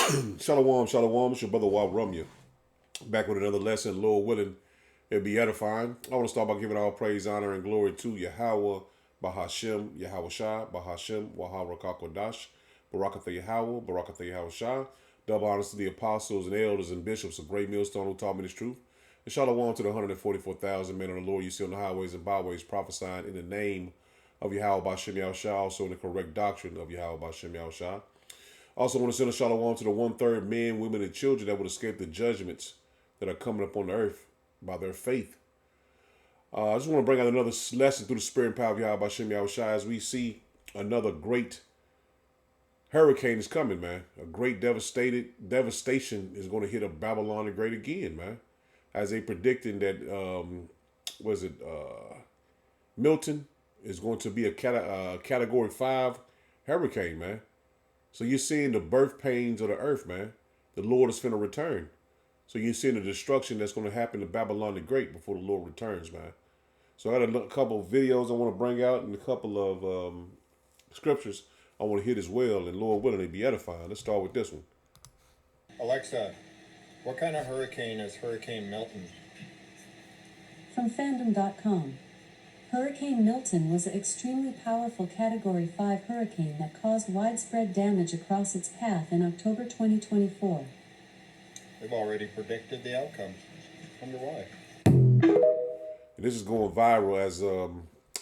Shalom, shalom. It's your brother Wal Rumya. Back with another lesson, Lord willing, it'll be edifying. I want to start by giving all praise, honor, and glory to Yahweh, Bahashem, Yahweh Shah, Bahashem, Wahal Rakakwadash, Barakatha Yahweh, Barakatha Yahweh Shah. Double honors to the apostles and elders and bishops of Great Millstone who taught me this truth. And shalom to the 144,000 men of the Lord you see on the highways and byways prophesying in the name of Yahweh Bashem Yahweh Shah, also in the correct doctrine of Yahweh Bashem Yahweh Shah. Also, want to send a shalom to the 1/3 men, women, and children that would escape the judgments that are coming upon the earth by their faith. I just want to bring out another lesson through the spirit and power of Yahweh Bashem Yahweh Shai as we see another great hurricane is coming, man. A great devastation is going to hit up Babylon the Great again, man. As they predicting that, Milton is going to be a Category 5 hurricane, man. So you're seeing the birth pains of the earth, man. The Lord is finna return. So you're seeing the destruction that's going to happen to Babylon the Great before the Lord returns, man. So I got a couple of videos I want to bring out and a couple of scriptures I want to hit as well. And Lord willing, they be edifying. Let's start with this one. Alexa, what kind of hurricane is Hurricane Milton? From fandom.com. Hurricane Milton was an extremely powerful Category 5 hurricane that caused widespread damage across its path in October 2024. We've already predicted the outcome. Wonder why. And this is going viral as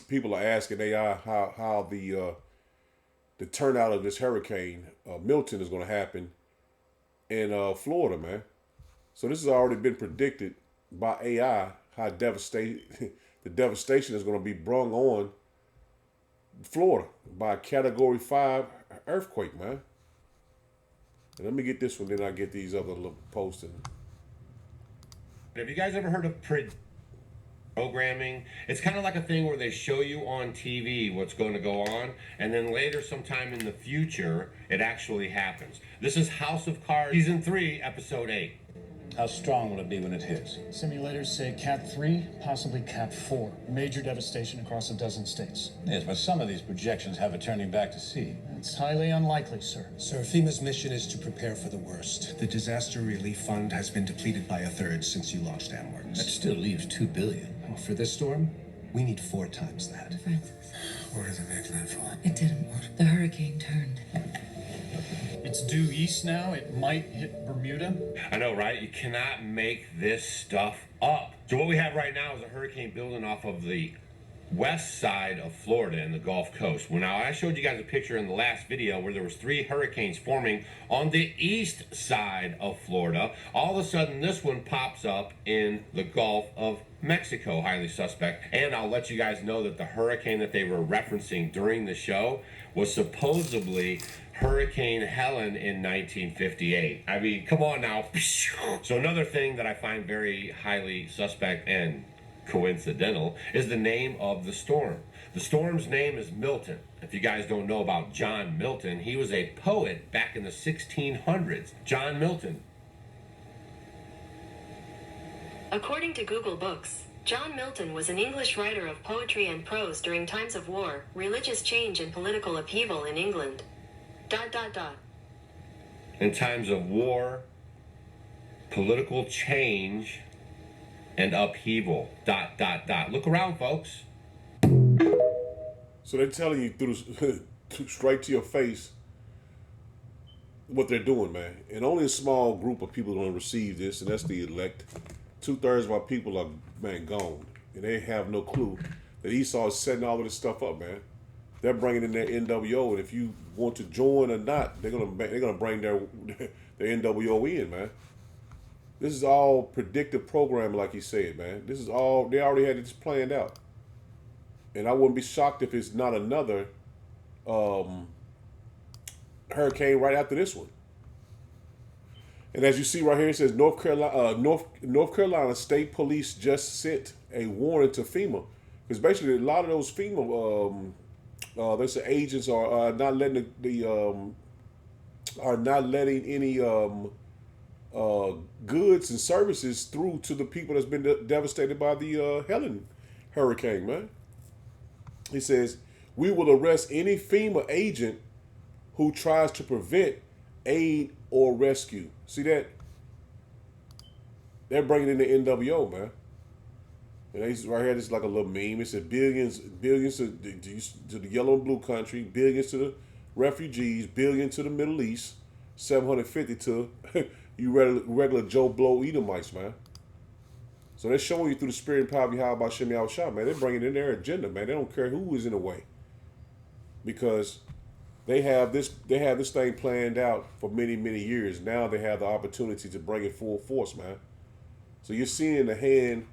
people are asking AI how the turnout of this hurricane Milton is going to happen in Florida, man. So this has already been predicted by AI how the devastation is going to be brung on Florida by a Category 5 earthquake, man. And let me get this one, then I get these other little posts. Have you guys ever heard of programming? It's kind of like a thing where they show you on TV what's going to go on, and then later, sometime in the future, it actually happens. This is House of Cards, Season 3, Episode 8. How strong will it be when it hits? Simulators say Cat 3, possibly Cat 4. Major devastation across a dozen states. Yes, but some of these projections have it turning back to sea. It's highly unlikely, sir. Sir, FEMA's mission is to prepare for the worst. The disaster relief fund has been depleted by 1/3 since you launched AmWorks. That still leaves $2 billion. Oh, for this storm, we need 4 times that. Francis, Where did it make landfall? it didn't work. The hurricane turned. It's due east now. It might hit Bermuda. I know, right? You cannot make this stuff up. So what we have right now is a hurricane building off of the west side of Florida and the Gulf Coast. Well, now I showed you guys a picture in the last video where there was 3 hurricanes forming on the east side of Florida. All of a sudden, this one pops up in the Gulf of Mexico, highly suspect. And I'll let you guys know that the hurricane that they were referencing during the show was supposedly Hurricane Helen in 1958. I mean, come on now. So another thing that I find very highly suspect and coincidental is the name of the storm. The storm's name is Milton. If you guys don't know about John Milton, he was a poet back in the 1600s. John Milton. According to Google Books, John Milton was an English writer of poetry and prose during times of war, religious change, and political upheaval in England. In times of war, political change, and upheaval. Look around, folks. So they're telling you straight to your face what they're doing, man. And only a small group of people are going to receive this, and that's the elect. 2/3 of our people are, man, gone. And they have no clue that Esau is setting all of this stuff up, man. They're bringing in their NWO, and if you want to join or not, they're gonna bring their NWO in, man. This is all predictive programming, like he said, man. This is all, they already had this planned out. And I wouldn't be shocked if it's not another hurricane right after this one. And as you see right here, it says North Carolina State Police just sent a warning to FEMA, because basically a lot of those FEMA they say agents are not letting any goods and services through to the people that's been devastated by the Helen hurricane, man. He says, we will arrest any FEMA agent who tries to prevent aid or rescue. See that? They're bringing in the NWO, man. And they right here, this is like a little meme. It said billions to the yellow and blue country, billions to the refugees, billion to the Middle East, 750 to you regular Joe Blow Edomites, man. So they're showing you through the spirit and power of Yahweh Shem Shah, man. They're bringing in their agenda, man. They don't care who is in the way, because they have this thing planned out for many, many years. Now they have the opportunity to bring it full force, man. So you're seeing the hand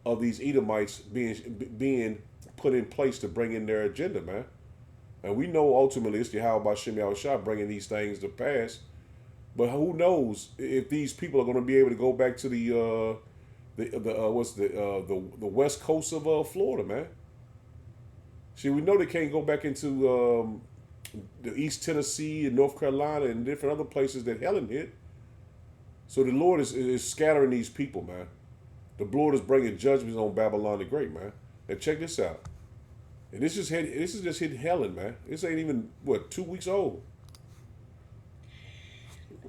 of these Edomites being put in place to bring in their agenda, man. And we know ultimately it's Yahweh Shem Shah bringing these things to pass. But who knows if these people are going to be able to go back to the west coast of Florida, man. See, we know they can't go back into the East Tennessee and North Carolina and different other places that Helen hit. So the Lord is scattering these people, man. The Lord is bringing judgments on Babylon the Great, man. And check this out. And this is just hit Helen, man. This ain't even 2 weeks old.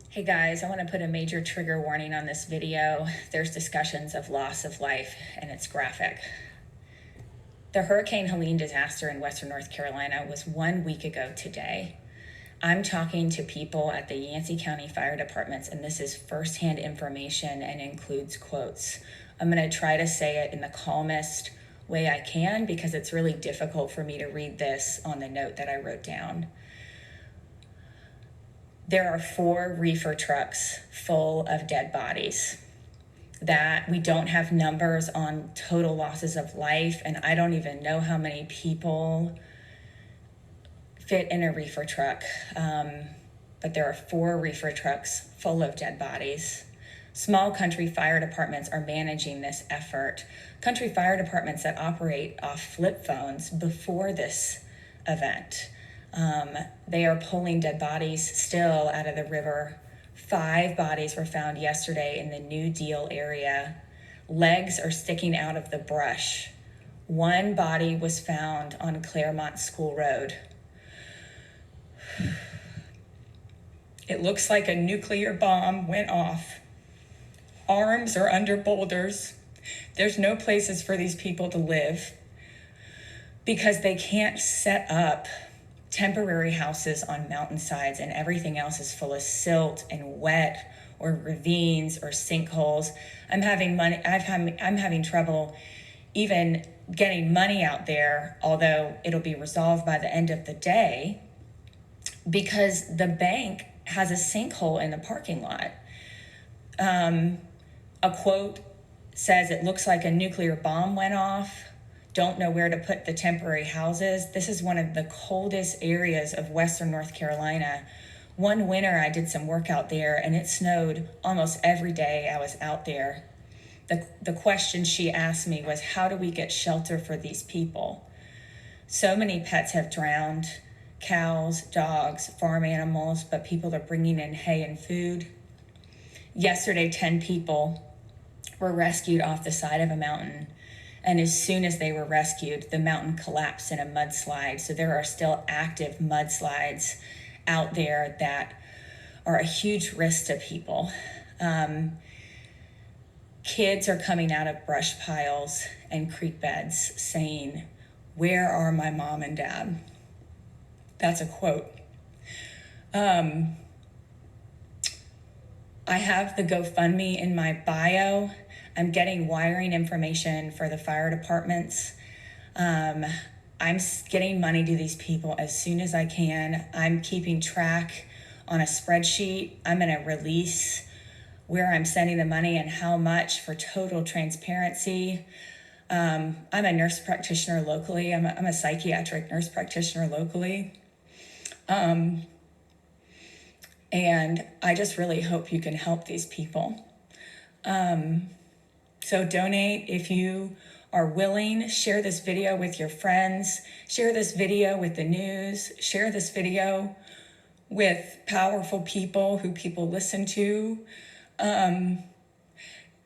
Hey guys, I want to put a major trigger warning on this video. There's discussions of loss of life, and it's graphic. The Hurricane Helene disaster in Western North Carolina was 1 week ago today. I'm talking to people at the Yancey County Fire Departments, and this is firsthand information and includes quotes. I'm going to try to say it in the calmest way I can, because it's really difficult for me to read this on the note that I wrote down. There are 4 reefer trucks full of dead bodies. That we don't have numbers on total losses of life, and I don't even know how many people fit in a reefer truck. But there are 4 reefer trucks full of dead bodies. Small country fire departments are managing this effort. Country fire departments that operate off flip phones before this event. They are pulling dead bodies still out of the river. 5 bodies were found yesterday in the New Deal area. Legs are sticking out of the brush. 1 body was found on Claremont School Road. It looks like a nuclear bomb went off. Arms are under boulders. There's no places for these people to live because they can't set up temporary houses on mountainsides, and everything else is full of silt and wet or ravines or sinkholes. I'm having trouble even getting money out there, although it'll be resolved by the end of the day, because the bank has a sinkhole in the parking lot. A quote says, "It looks like a nuclear bomb went off. Don't know where to put the temporary houses." This is one of the coldest areas of Western North Carolina. One winter I did some work out there, and it snowed almost every day I was out there. The question she asked me was, how do we get shelter for these people? So many pets have drowned, cows, dogs, farm animals, but people are bringing in hay and food. Yesterday, 10 people were rescued off the side of a mountain. And as soon as they were rescued, the mountain collapsed in a mudslide. So there are still active mudslides out there that are a huge risk to people. Kids are coming out of brush piles and creek beds saying, "Where are my mom and dad?" That's a quote. I have the GoFundMe in my bio. I'm getting wiring information for the fire departments. I'm getting money to these people as soon as I can. I'm keeping track on a spreadsheet. I'm going to release where I'm sending the money and how much for total transparency. I'm a nurse practitioner locally. I'm a psychiatric nurse practitioner locally. And I just really hope you can help these people. So donate if you are willing. Share this video with your friends. Share this video with the news. Share this video with powerful people who people listen to.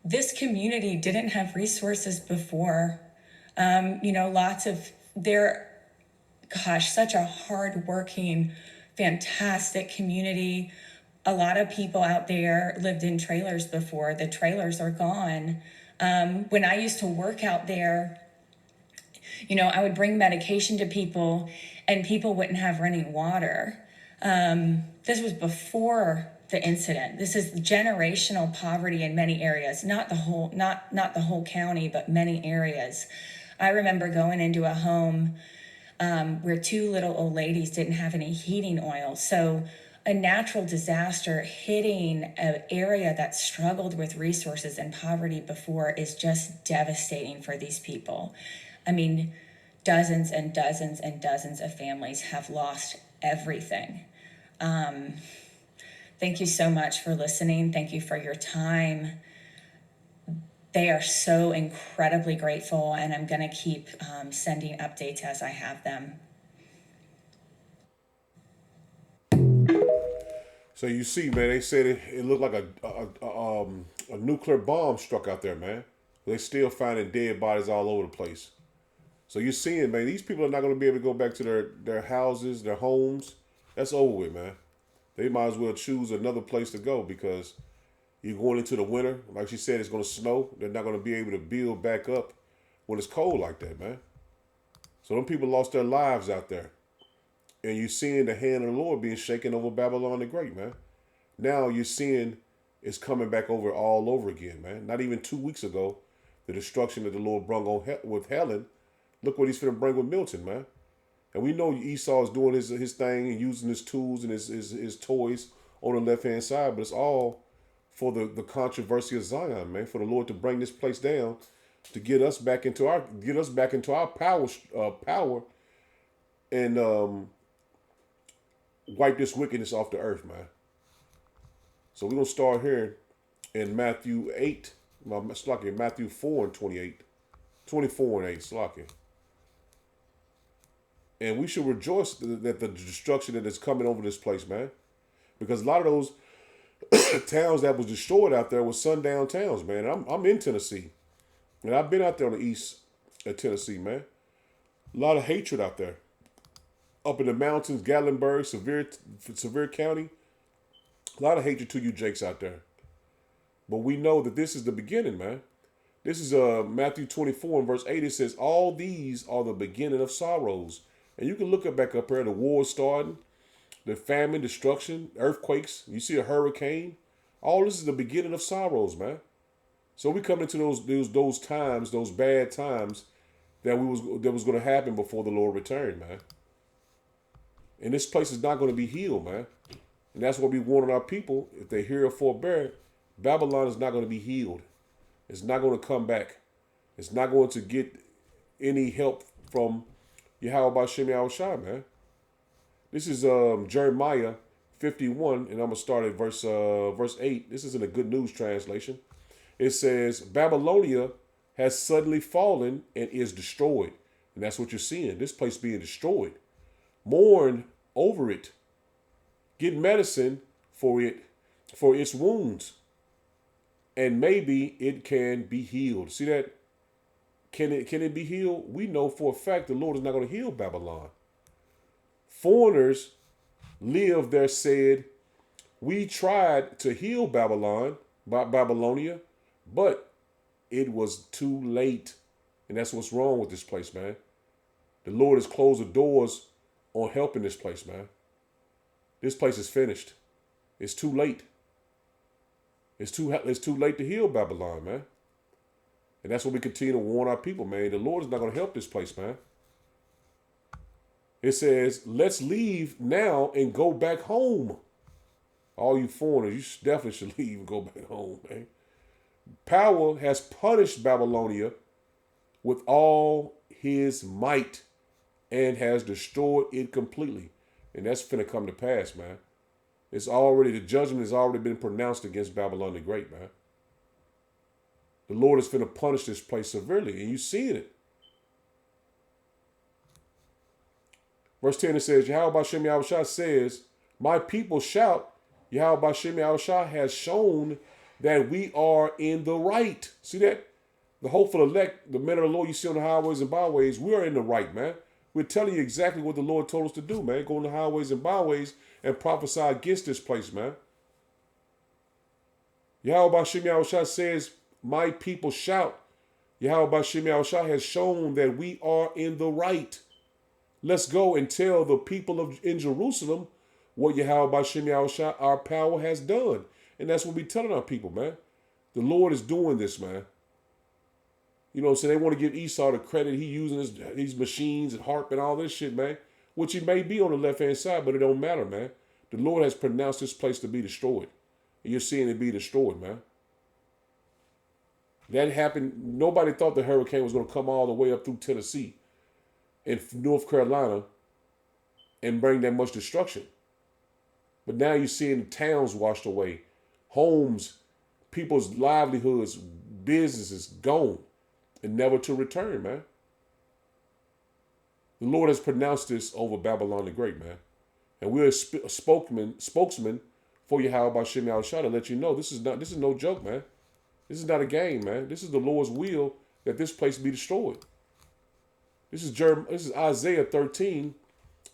This community didn't have resources before. Such a hardworking, fantastic community, A lot of people out there lived in trailers before. The trailers are gone. When I used to work out there, I would bring medication to people and people wouldn't have running water. This was before the incident. This is generational poverty in many areas, not the whole county, but many areas. I remember going into a home where two little old ladies didn't have any heating oil. So a natural disaster hitting an area that struggled with resources and poverty before is just devastating for these people. I mean, dozens and dozens and dozens of families have lost everything. Thank you so much for listening. Thank you for your time. They are so incredibly grateful, and I'm going to keep sending updates as I have them. So you see, man, they said it looked like a nuclear bomb struck out there, man. They're still finding dead bodies all over the place. So you're seeing, man, these people are not going to be able to go back to their houses, their homes. That's over with, man. They might as well choose another place to go because you're going into the winter. Like she said, it's going to snow. They're not going to be able to build back up when it's cold like that, man. So them people lost their lives out there. And you're seeing the hand of the Lord being shaken over Babylon the Great, man. Now you're seeing it's coming back over all over again, man. Not even 2 weeks ago, the destruction that the Lord brought on with Helen. Look what he's finna bring with Milton, man. And we know Esau is doing his thing and using his tools and his toys on the left-hand side, but it's all for the controversy of Zion, man, for the Lord to bring this place down, to get us back into our power and wipe this wickedness off the earth, man. So we're gonna start here in Matthew 8, Matthew 4 and 28, 24 and 8, Slacky. And we should rejoice that the destruction that is coming over this place, man. Because a lot of those towns that was destroyed out there was sundown towns, man. I'm in Tennessee. And I've been out there on the east of Tennessee, man. A lot of hatred out there. Up in the mountains, Gatlinburg, Sevier County. A lot of hatred to you Jakes out there. But we know that this is the beginning, man. This is Matthew 24 and verse 8. It says, all these are the beginning of sorrows. And you can look it back up here. The war starting, the famine, destruction, earthquakes. You see a hurricane. All this is the beginning of sorrows, man. So we come into those times, those bad times that was going to happen before the Lord returned, man. And this place is not going to be healed, man. And that's what we warn our people. If they hear or forbear, Babylon is not going to be healed. It's not going to come back. It's not going to get any help from Yahweh B'Shem Yahushua, man. This is Jeremiah 51, and I'm going to start at verse 8. This is in a Good News translation. It says, Babylonia has suddenly fallen and is destroyed. And that's what you're seeing. This place being destroyed. Mourn over it. Get medicine for its wounds. And maybe it can be healed. See that? Can it be healed? We know for a fact the Lord is not going to heal Babylon. Foreigners live there said, we tried to heal Babylonia, but it was too late. And that's what's wrong with this place, man. The Lord has closed the doors on helping this place, man. This place is finished. It's too late. It's too late to heal Babylon, man. And that's what we continue to warn our people, man. The Lord is not going to help this place, man. It says, let's leave now and go back home. All you foreigners, you definitely should leave and go back home, man. Power has punished Babylonia with all his might and has destroyed it completely. And that's finna come to pass, man. The judgment has already been pronounced against Babylon the Great, man. The Lord is finna punish this place severely, and you seeing it. Verse 10, it says, Yahweh B'Shem Yahushua says, my people shout, Yahweh B'Shem Yahushua has shown that we are in the right. See that? The hopeful elect, the men of the Lord you see on the highways and byways, we are in the right, man. We're telling you exactly what the Lord told us to do, man. Go on the highways and byways and prophesy against this place, man. Yahweh Bashem Yahushua says, my people shout. Yahweh Bashem Yahushua has shown that we are in the right. Let's go and tell the people in Jerusalem what Yahweh Bashem Yahushua, our power, has done. And that's what we're telling our people, man. The Lord is doing this, man. You know what I'm saying? They want to give Esau the credit. He using these machines and harp and all this shit, man. Which he may be on the left-hand side, but it don't matter, man. The Lord has pronounced this place to be destroyed. And you're seeing it be destroyed, man. That happened. Nobody thought the hurricane was going to come all the way up through Tennessee and North Carolina and bring that much destruction. But now you're seeing towns washed away, homes, people's livelihoods, businesses gone and never to return, man. The Lord has pronounced this over Babylon the Great, man. And we're a spokesman for Yahweh Bashem Yahushua to let you know this is no joke, man. This is not a game, man. This is the Lord's will that this place be destroyed. This is Isaiah 13.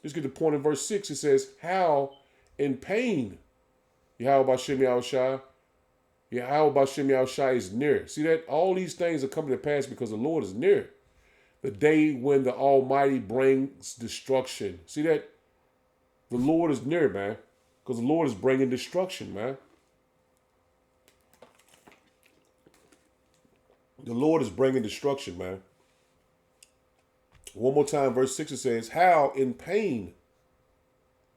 Let's get the point in verse 6. It says, how in pain Yahweh Bashem Yahushua is near. See that? All these things are coming to pass because the Lord is near. The day when the Almighty brings destruction. See that? The Lord is near, man. Because the Lord is bringing destruction, man. The Lord is bringing destruction, man. One more time, verse 6, it says, how in pain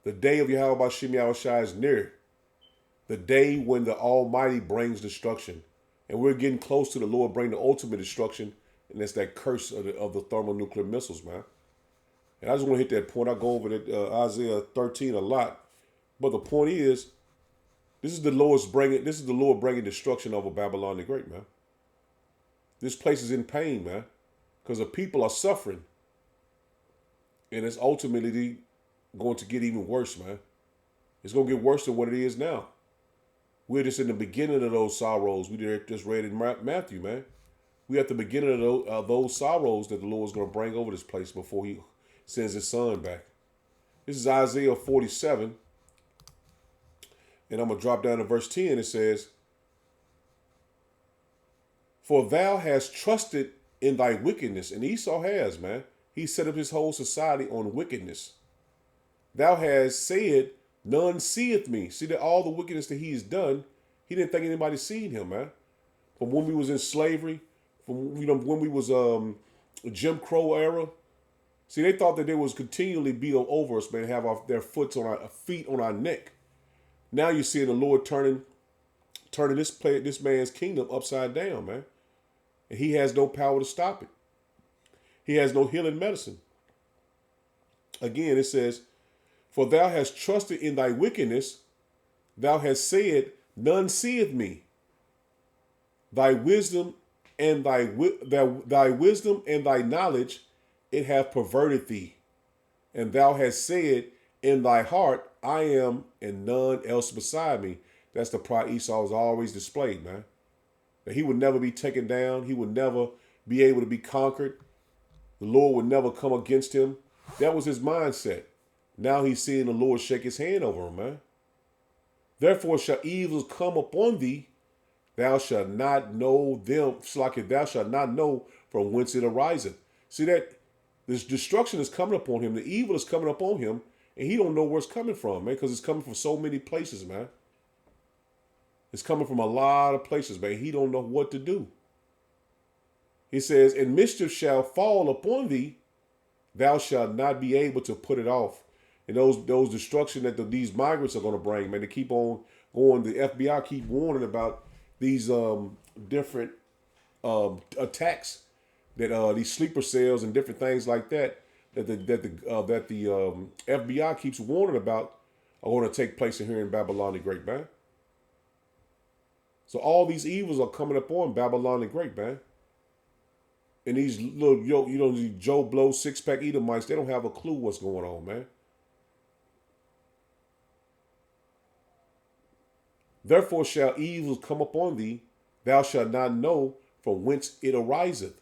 the day of Yahweh Bashem Yahushua is near. The day when the Almighty brings destruction. And we're getting close to the Lord bringing the ultimate destruction. And that's that curse of the thermonuclear missiles, man. And I just want to hit that point. I go over that Isaiah 13 a lot. But the point is, this is the Lord bringing destruction over Babylon the Great, man. This place is in pain, man. Because the people are suffering. And it's ultimately going to get even worse, man. It's going to get worse than what it is now. We're just in the beginning of those sorrows. We just read in Matthew, man. We're at the beginning of those sorrows that the Lord's going to bring over this place before he sends his son back. This is Isaiah 47. And I'm going to drop down to verse 10. It says, for thou hast trusted in thy wickedness. And Esau has, man. He set up his whole society on wickedness. Thou hast said, none seeth me. See that all the wickedness that he has done, he didn't think anybody seen him, man. From when we was in slavery, from when we was Jim Crow era. See, they thought that they was continually be over us, man, have their feet on our neck. Now you see the Lord turning this man's kingdom upside down, man. And he has no power to stop it. He has no healing medicine. Again, it says, for thou hast trusted in thy wickedness, thou hast said, none seeth me. Thy wisdom and thy wisdom and thy knowledge, it hath perverted thee. And thou hast said in thy heart, I am and none else beside me. That's the pride Esau has always displayed, man. That he would never be taken down. He would never be able to be conquered. The Lord would never come against him. That was his mindset. Now he's seeing the Lord shake his hand over him, man. Therefore shall evils come upon thee. Thou shalt not know them. Thou shalt not know from whence it ariseth. See that this destruction is coming upon him. The evil is coming upon him. And he don't know where it's coming from, man. Because it's coming from so many places, man. It's coming from a lot of places, man. He don't know what to do. He says, and mischief shall fall upon thee. Thou shalt not be able to put it off. And those destruction that these migrants are going to bring, man, they keep on going. The FBI keep warning about these different attacks that these sleeper cells and different things like that the FBI keeps warning about are going to take place here in Babylon the Great, man. So all these evils are coming upon Babylon the Great, man. And these little, these Joe Blow six-pack Edomites, they don't have a clue what's going on, man. Therefore shall evils come upon thee, thou shalt not know from whence it ariseth.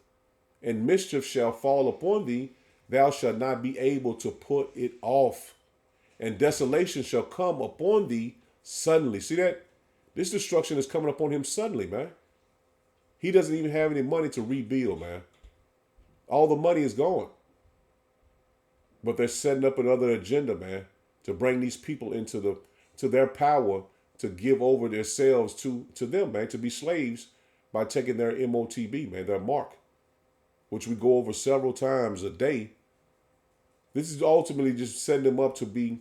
And mischief shall fall upon thee, thou shalt not be able to put it off. And desolation shall come upon thee suddenly. See that? This destruction is coming upon him suddenly, man. He doesn't even have any money to rebuild, man. All the money is gone. But they're setting up another agenda, man, to bring these people to their power, to give over themselves to them, man, to be slaves by taking their MOTB, man, their mark, which we go over several times a day. This is ultimately just setting them up to be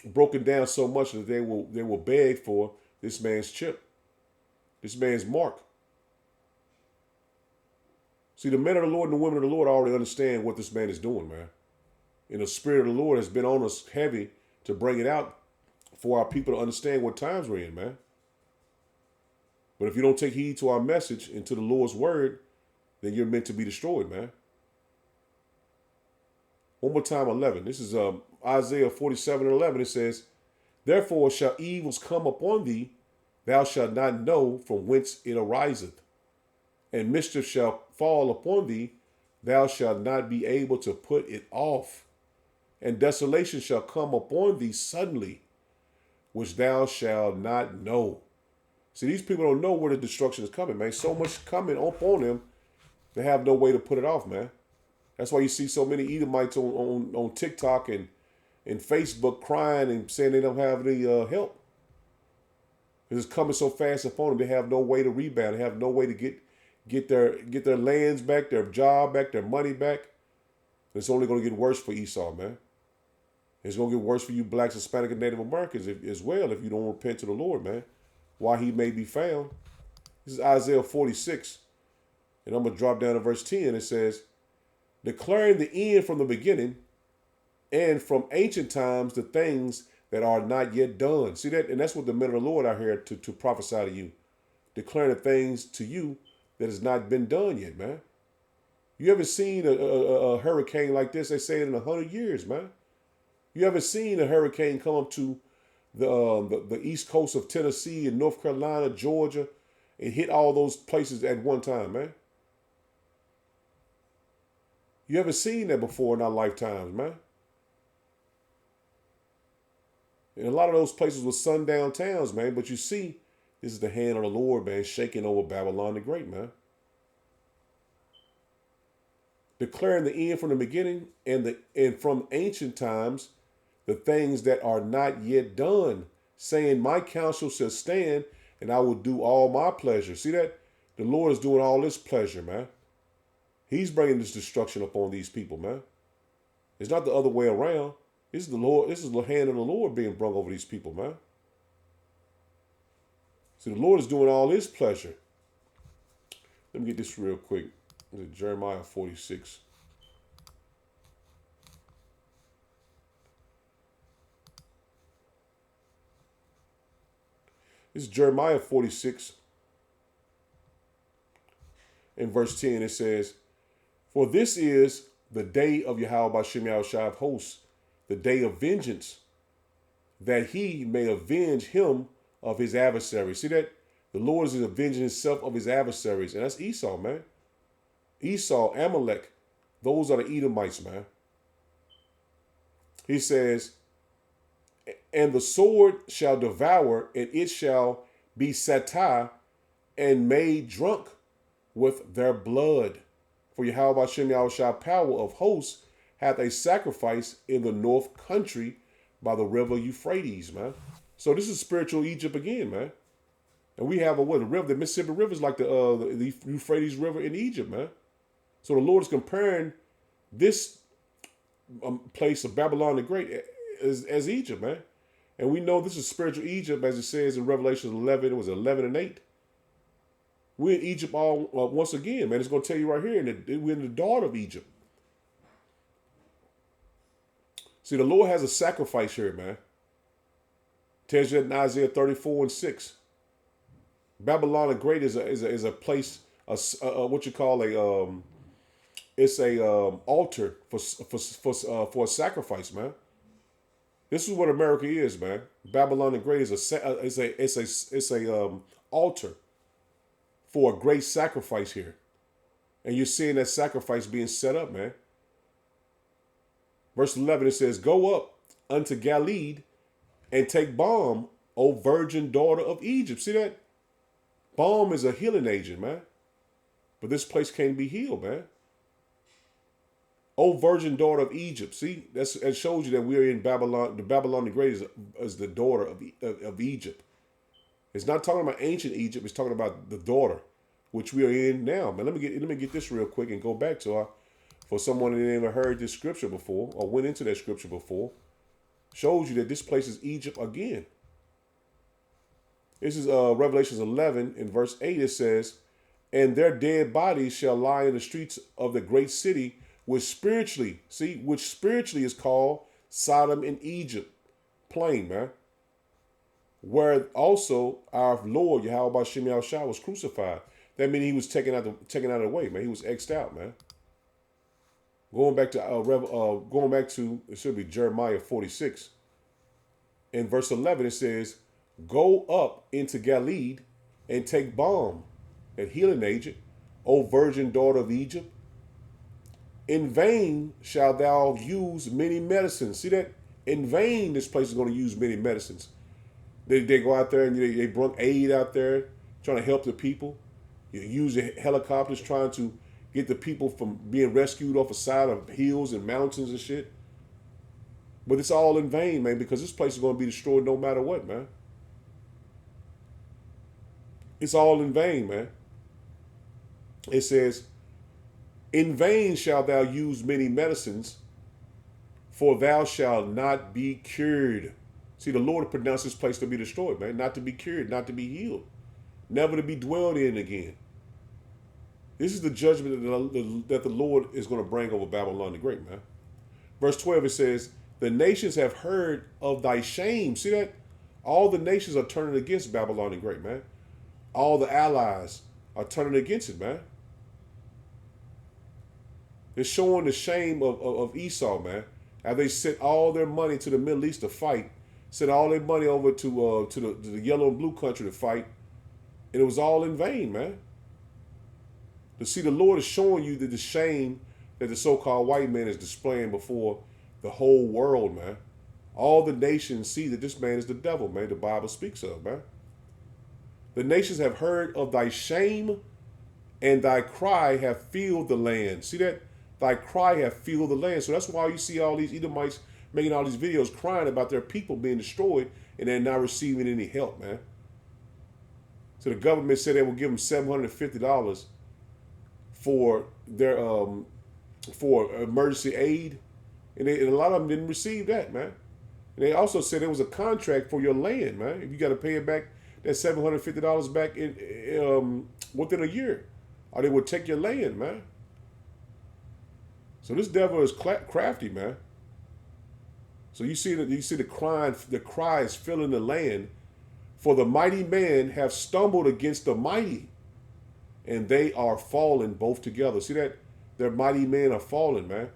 broken down so much that they will beg for this man's chip, this man's mark. See, the men of the Lord and the women of the Lord already understand what this man is doing, man. And the Spirit of the Lord has been on us heavy to bring it out for our people to understand what times we're in, man. But if you don't take heed to our message and to the Lord's word, then you're meant to be destroyed, man. One more time, 11. This is Isaiah 47:11. It says, therefore shall evils come upon thee, thou shalt not know from whence it ariseth. And mischief shall fall upon thee, thou shalt not be able to put it off. And desolation shall come upon thee suddenly, which thou shalt not know. See, these people don't know where the destruction is coming, man. So much coming upon them, they have no way to put it off, man. That's why you see so many Edomites on TikTok and Facebook crying and saying they don't have any help. It's coming so fast upon them, they have no way to rebound. They have no way to get their lands back, their job back, their money back. It's only going to get worse for Esau, man. It's going to get worse for you blacks, Hispanic, and Native Americans as well if you don't repent to the Lord, man. Why he may be found. This is Isaiah 46. And I'm going to drop down to verse 10. It says, declaring the end from the beginning and from ancient times the things that are not yet done. See that? And that's what the men of the Lord are here to prophesy to you. Declaring the things to you that has not been done yet, man. You ever seen a hurricane like this? They say it in 100 years, man. You ever seen a hurricane come up to the east coast of Tennessee and North Carolina, Georgia, and hit all those places at one time, man? You ever seen that before in our lifetimes, man? And a lot of those places were sundown towns, man. But you see, this is the hand of the Lord, man, shaking over Babylon the Great, man. Declaring the end from the beginning and from ancient times the things that are not yet done, saying, my counsel shall stand, and I will do all my pleasure. See that? The Lord is doing all this pleasure, man. He's bringing this destruction upon these people, man. It's not the other way around. This is the Lord. This is the hand of the Lord being brought over these people, man. See, the Lord is doing all his pleasure. Let me get this real quick. Jeremiah 46. This is Jeremiah 46. In verse 10, it says, for this is the day of Yahweh B'Shem Yahushua of hosts, the day of vengeance, that he may avenge him of his adversaries. See that? The Lord is avenging himself of his adversaries. And that's Esau, man. Esau, Amalek, those are the Edomites, man. He says, and the sword shall devour, and it shall be satire and made drunk with their blood. For Yahweh B'Shem Yahushua power of hosts hath a sacrifice in the north country by the river Euphrates, man. So this is spiritual Egypt again, man. And we have a river, the Mississippi River is like the Euphrates River in Egypt, man. So the Lord is comparing this place of Babylon the Great as Egypt, man. And we know this is spiritual Egypt, as it says in Revelation 11. It was 11 and 8. We're in Egypt all once again, man. It's going to tell you right here, we're in the daughter of Egypt. See, the Lord has a sacrifice here, man. Tells you that in Isaiah 34 and 6. Babylon the Great is a place, what you call it's a altar for a sacrifice, man. This is what America is, man. Babylon the Great is a altar for a great sacrifice here, and you're seeing that sacrifice being set up, man. Verse 11, it says, go up unto Galilee and take balm O virgin daughter of Egypt. See that? Balm is a healing agent, man. But this place can't be healed, man. O virgin daughter of Egypt. See, that shows you that we're in Babylon. The Babylon the Great is the daughter of Egypt. It's not talking about ancient Egypt. It's talking about the daughter, which we are in now. Man, let me get this real quick and go back to for someone that never heard this scripture before or went into that scripture before. Shows you that this place is Egypt again. This is Revelations 11 in verse 8. It says, "And their dead bodies shall lie in the streets of the great city, which spiritually is called Sodom and Egypt." Plain, man. Where also our Lord Yahweh B'Shem Yahushua was crucified. That means he was taken out of the way, man. He was X'd out, man. Going back to it should be Jeremiah 46. In verse 11 it says, "Go up into Galilee and take balm," that healing agent, "O virgin daughter of Egypt. In vain shalt thou use many medicines." See that? In vain, this place is going to use many medicines. They go out there and they bring aid out there, trying to help the people. You use the helicopters trying to get the people from being rescued off the side of hills and mountains and shit. But it's all in vain, man, because this place is going to be destroyed no matter what, man. It's all in vain, man. It says, "In vain shalt thou use many medicines, for thou shalt not be cured." See, the Lord pronounced this place to be destroyed, man. Not to be cured, not to be healed. Never to be dwelled in again. This is the judgment that the Lord is going to bring over Babylon the Great, man. Verse 12, it says, "The nations have heard of thy shame." See that? All the nations are turning against Babylon the Great, man. All the allies are turning against it, man. They're showing the shame of Esau, man. How they sent all their money to the Middle East to fight, sent all their money over to the yellow and blue country to fight, and it was all in vain, man. To see, the Lord is showing you the shame that the so-called white man is displaying before the whole world, man. All the nations see that this man is the devil, man. The Bible speaks of, man. "The nations have heard of thy shame, and thy cry have filled the land." See that? Thy cry have filled the land. So that's why you see all these Edomites making all these videos crying about their people being destroyed and they're not receiving any help, man. So the government said they will give them $750 for their for emergency aid, and a lot of them didn't receive that, man. And they also said there was a contract for your land, man. If you got to pay it back, that $750 back in within a year, or they would take your land, man. So this devil is crafty, man. So you see the cry is filling the land. "For the mighty man have stumbled against the mighty, and they are fallen both together." See that? Their mighty men are fallen, man.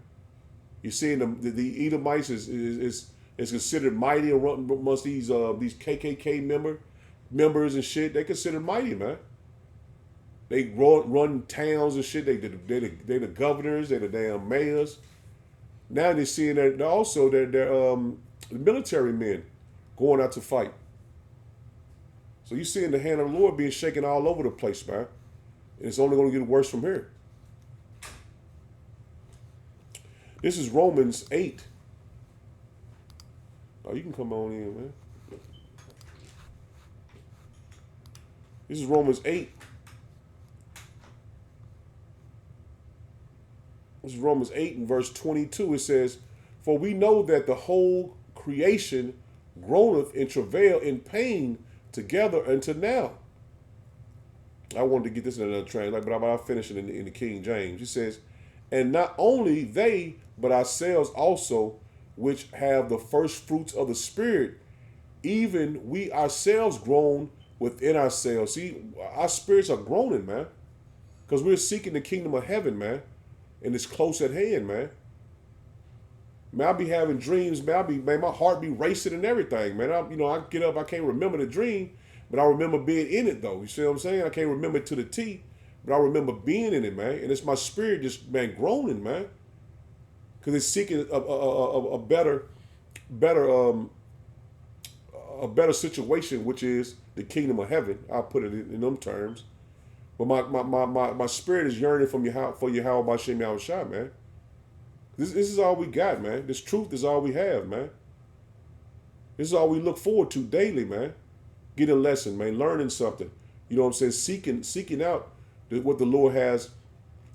You see, the Edomites is considered mighty amongst these KKK members and shit. They considered mighty, man. They run towns and shit. They the governors. They the damn mayors. Now they're seeing that also they're the military men going out to fight. So you're seeing the hand of the Lord being shaken all over the place, man. And it's only going to get worse from here. This is Romans 8. Oh, you can come on in, man. This is Romans 8. This is Romans 8 and verse 22. It says, "For we know that the whole creation groaneth in travail in pain together unto now." I wanted to get this in another translation, but I'll finish it in the King James. It says, "And not only they, but ourselves also, which have the first fruits of the Spirit, even we ourselves groan within ourselves." See, our spirits are groaning, man, because we're seeking the kingdom of heaven, man, and it's close at hand, man. Man, I be having dreams, man. My heart be racing and everything, man. I get up, I can't remember the dream, but I remember being in it, though. You see what I'm saying? I can't remember it to the T, but I remember being in it, man. And it's my spirit just, man, groaning, man, because it's seeking a better a better situation, which is the kingdom of heaven. I'll put it in them terms. But my spirit is yearning for Yahweh Bashem Yahushua, man. This is all we got, man. This truth is all we have, man. This is all we look forward to daily, man. Getting a lesson, man. Learning something. You know what I'm saying? Seeking out what the Lord has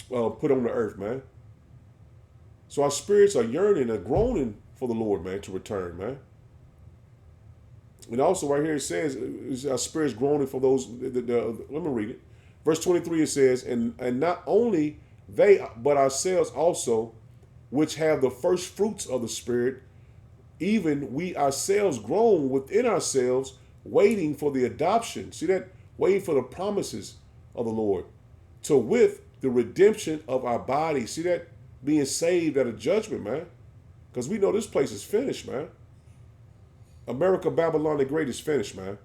put on the earth, man. So our spirits are yearning and groaning for the Lord, man, to return, man. And also right here it says, our spirits groaning for those, let me read it. Verse 23, it says, and not only they, but ourselves also, which have the first fruits of the Spirit, even we ourselves groan within ourselves, waiting for the adoption. See that? Waiting for the promises of the Lord. To with the redemption of our body. See that? Being saved at a judgment, man. Because we know this place is finished, man. America, Babylon the Great is finished, man.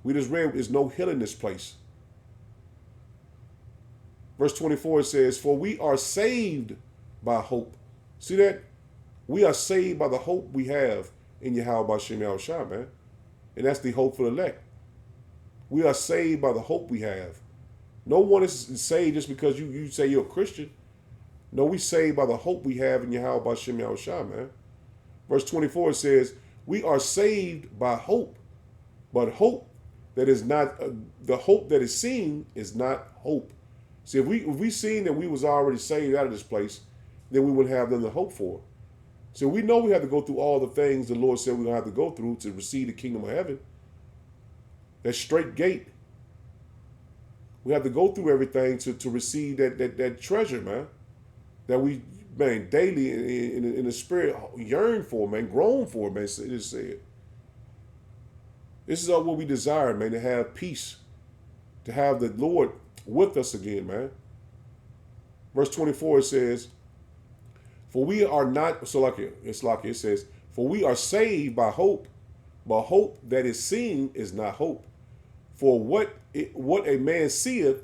We just read there's no healing this place. Verse 24 says, for we are saved by hope. See that? We are saved by the hope we have in Yahweh Bashem Yahushua, man. And that's the hope for the elect. We are saved by the hope we have. No one is saved just because you say you're a Christian. No, we saved by the hope we have in Yahweh Bashem Yahushua, man. Verse 24 says, we are saved by hope, but hope that is not, the hope that is seen is not hope. See, if we seen that we was already saved out of this place, then we wouldn't have nothing to hope for. So we know we have to go through all the things the Lord said we're going to have to go through to receive the kingdom of heaven. That straight gate. We have to go through everything to receive that treasure, man. That we, man, daily in the spirit yearn for, man, groan for, man. It is said. This is all what we desire, man, to have peace. To have the Lord with us again, man. Verse 24, it says, for we are not, it says, for we are saved by hope, but hope that is seen is not hope. For what a man seeth,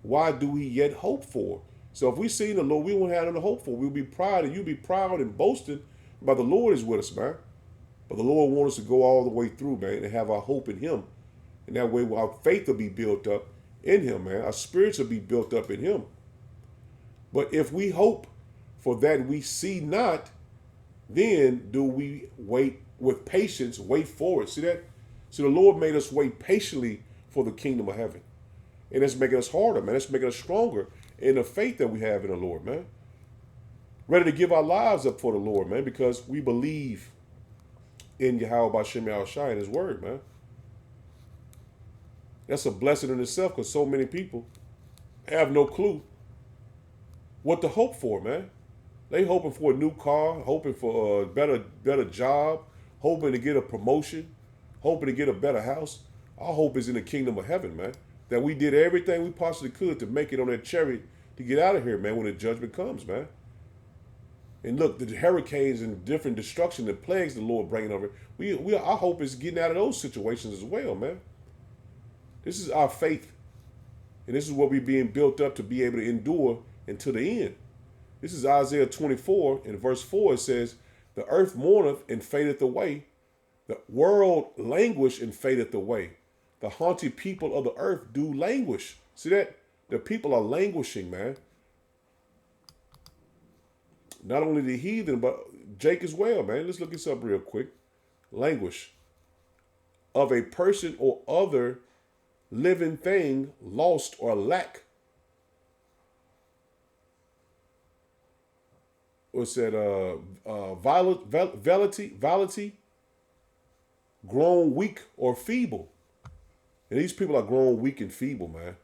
why do we yet hope for? So if we see the Lord, we won't have nothing to hope for. We'll be proud, and you'll be proud and boasting about the Lord is with us, man. But the Lord wants us to go all the way through, man, and have our hope in him. And that way our faith will be built up in him, man. Our spirits will be built up in him. But if we hope for that we see not, then do we wait with patience, wait for it. See that? So the Lord made us wait patiently for the kingdom of heaven. And it's making us harder, man. It's making us stronger in the faith that we have in the Lord, man. Ready to give our lives up for the Lord, man, because we believe in Yahweh Bashem Yahushua and his word, man. That's a blessing in itself because so many people have no clue what to hope for, man. They hoping for a new car, hoping for a better job, hoping to get a promotion, hoping to get a better house. Our hope is in the kingdom of heaven, man. That we did everything we possibly could to make it on that chariot to get out of here, man, when the judgment comes, man. And look, the hurricanes and different destruction and plagues the Lord bringing over, our hope is getting out of those situations as well, man. This is our faith. And this is what we're being built up to be able to endure until the end. This is Isaiah 24, in verse 4, it says, the earth mourneth and fadeth away. The world languish and fadeth away. The haughty people of the earth do languish. See that? The people are languishing, man. Not only the heathen, but Jake as well, man. Let's look this up real quick. Languish. Of a person or other living thing lost or lack. What's that? Velity, grown weak or feeble. And these people are grown weak and feeble, man.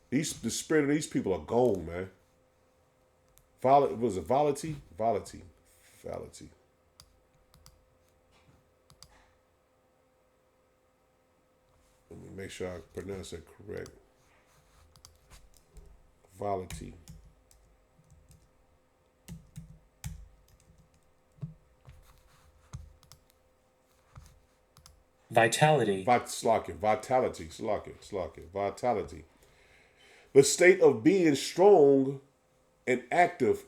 The spirit of these people are gone, man. Was it Vality? Let me make sure I pronounce it correct. Vality. Vitality. Vitality. The state of being strong and active,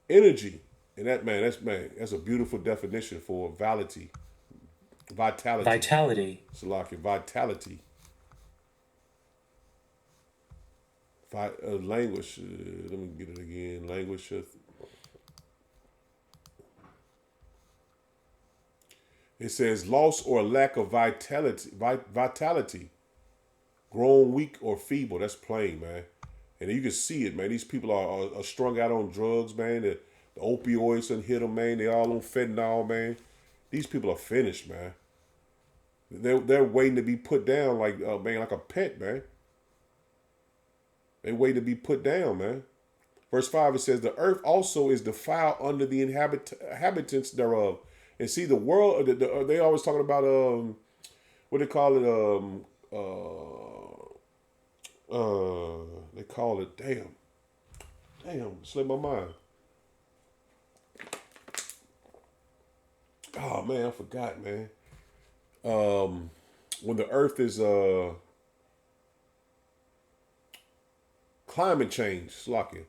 energy. And that's a beautiful definition for vality. Vitality. Vitality. Salaki, vitality. Language. Let me get it again. Language. It says loss or lack of vitality. Vitality. Grown weak or feeble. That's plain, man. And you can see it, man. These people are strung out on drugs, man. The opioids done hit them, man. They all on fentanyl, man. These people are finished, man. They're waiting to be put down like like a pet, man. They waiting to be put down, man. Verse 5, it says, the earth also is defiled under the inhabitants thereof. And see, the world, they always talking about, what they call it, they call it, damn, slipped my mind. Oh, man, I forgot, man. When the earth is, climate change, Slocky.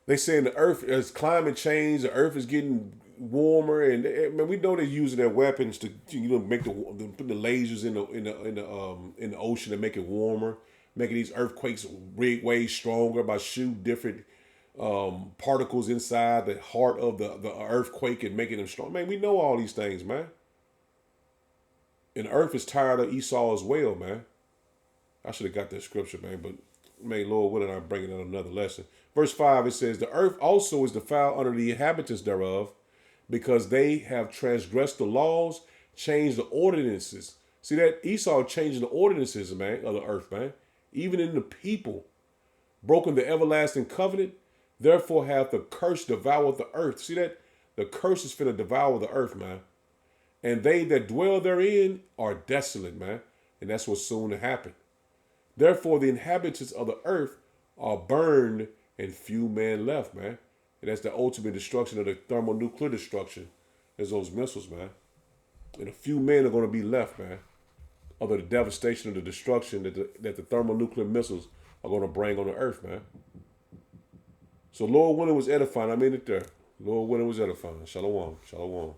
They saying the earth is climate change. The earth is getting warmer, and man, we know they're using their weapons to make put the lasers in the ocean to make it warmer, making these earthquakes way stronger by shooting different particles inside the heart of the earthquake and making them strong. Man, we know all these things, man. And the earth is tired of Esau as well, man. I should have got that scripture, man, but may Lord willing, I'm bringing in another lesson. Verse 5, it says, the earth also is defiled under the inhabitants thereof, because they have transgressed the laws, changed the ordinances. See that? Esau changing the ordinances, man, of the earth, man. Even in the people. Broken the everlasting covenant. Therefore hath the curse devoured the earth. See that? The curse is finna devour the earth, man. And they that dwell therein are desolate, man. And that's what's soon to happen. Therefore, the inhabitants of the earth are burned and few men left, man. And that's the ultimate destruction of the thermonuclear destruction is those missiles, man. And a few men are going to be left, man, of the devastation of the destruction that the thermonuclear missiles are going to bring on the earth, man. So Lord willing was edifying. I mean it there. Lord willing was edifying. Shalom. Shalom.